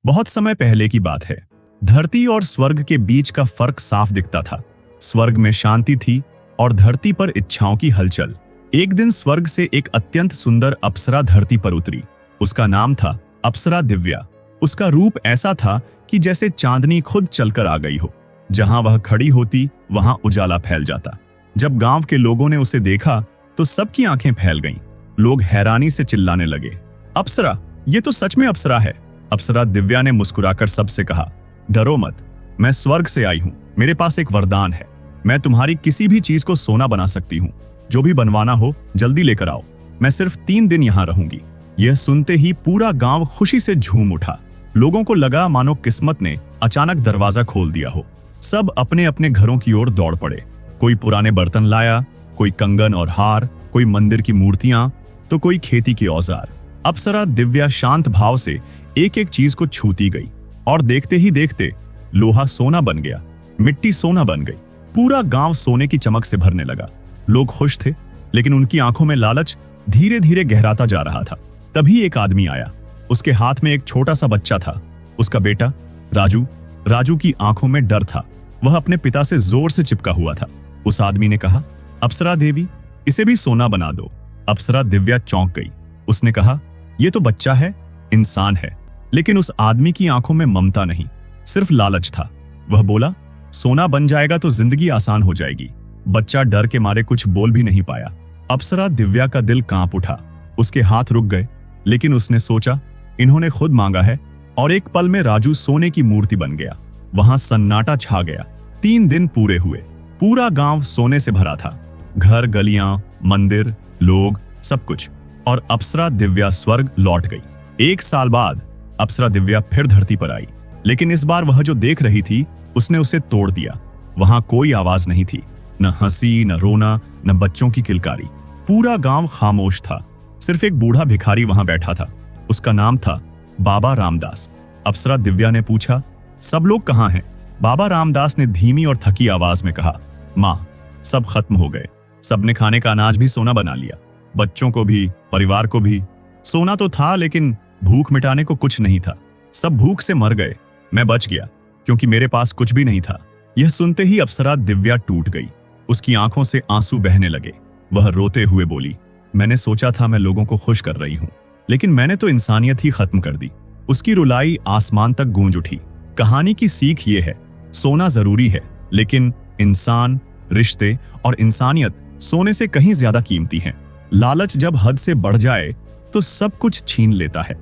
बहुत समय पहले की बात है। धरती और स्वर्ग के बीच का फर्क साफ दिखता था। स्वर्ग में शांति थी और धरती पर इच्छाओं की हलचल। एक दिन स्वर्ग से एक अत्यंत सुंदर अप्सरा धरती पर उतरी। उसका नाम था अप्सरा दिव्या। उसका रूप ऐसा था कि जैसे चांदनी खुद चलकर आ गई हो। जहां वह खड़ी होती वहां उजाला फैल जाता। जब गांव के लोगों ने उसे देखा तो सबकी आंखें फैल गईं। लोग हैरानी से चिल्लाने लगे, अप्सरा, ये तो सच में अप्सरा है। अप्सरा दिव्या ने मुस्कुराकर सबसे कहा, डरो मत, मैं स्वर्ग से आई हूं। मेरे पास एक वरदान है। मैं तुम्हारी किसी भी चीज को सोना बना सकती हूं। जो भी बनवाना हो जल्दी लेकर आओ। मैं सिर्फ 3 दिन यहां रहूंगी। यह सुनते ही पूरा गांव खुशी से झूम उठा। लोगों को लगा मानो किस्मत ने अचानक दरवाजा खोल दिया हो। सब अपने अपने घरों की ओर दौड़ पड़े। कोई पुराने बर्तन लाया, कोई कंगन और हार, कोई मंदिर की मूर्तियां, तो कोई खेती के औजार। अप्सरा दिव्या शांत भाव से एक एक चीज को छूती गई और देखते ही देखते लोहा सोना बन गया, मिट्टी सोना बन गई। पूरा गांव सोने की चमक से भरने लगा। लोग खुश थे, लेकिन उनकी आंखों में लालच धीरे धीरे गहराता जा रहा था। तभी एक आदमी आया। उसके हाथ में एक छोटा सा बच्चा था, उसका बेटा राजू। राजू की आंखों में डर था। वह अपने पिता से जोर से चिपका हुआ था। उस आदमी ने कहा, अप्सरा देवी, इसे भी सोना बना दो। अप्सरा दिव्या चौंक गई। उसने कहा, यह तो बच्चा है, इंसान है। लेकिन उस आदमी की आंखों में ममता नहीं, सिर्फ लालच था। वह बोला, सोना बन जाएगा तो जिंदगी आसान हो जाएगी। बच्चा डर के मारे कुछ बोल भी नहीं पाया। अप्सरा दिव्या का दिल कांप उठा। उसके हाथ रुक गए, लेकिन उसने सोचा, इन्होंने खुद मांगा है। और एक पल में राजू सोने की मूर्ति बन गया। वहां सन्नाटा छा गया। 3 दिन पूरे हुए। पूरा गांव सोने से भरा था। घर, गलियां, मंदिर, लोग, सब कुछ। और अप्सरा दिव्या स्वर्ग लौट गई। 1 साल बाद अप्सरा दिव्या फिर धरती पर आई। लेकिन इस बार वह जो देख रही थी उसने उसे तोड़ दिया। वहां कोई आवाज नहीं थी, न हंसी, न रोना, न बच्चों की किलकारी। पूरा गांव खामोश था। सिर्फ एक बूढ़ा भिखारी वहां बैठा था। उसका नाम था बाबा रामदास। अप्सरा दिव्या ने पूछा, सब लोग कहां हैं? बाबा रामदास ने धीमी और थकी आवाज में कहा, मां, सब खत्म हो गए। सबने खाने का अनाज भी सोना बना लिया, बच्चों को भी, परिवार को भी। सोना तो था, लेकिन भूख मिटाने को कुछ नहीं था। सब भूख से मर गए। मैं बच गया, क्योंकि मेरे पास कुछ भी नहीं था। यह सुनते ही अप्सरा दिव्या टूट गई। उसकी आंखों से आंसू बहने लगे। वह रोते हुए बोली, मैंने सोचा था मैं लोगों को खुश कर रही हूं, लेकिन मैंने तो इंसानियत ही खत्म कर दी। उसकी रुलाई आसमान तक गूंज उठी। कहानी की सीख ये है, सोना जरूरी है, लेकिन इंसान, रिश्ते और इंसानियत सोने से कहीं ज्यादा कीमती हैं। लालच जब हद से बढ़ जाए तो सब कुछ छीन लेता है।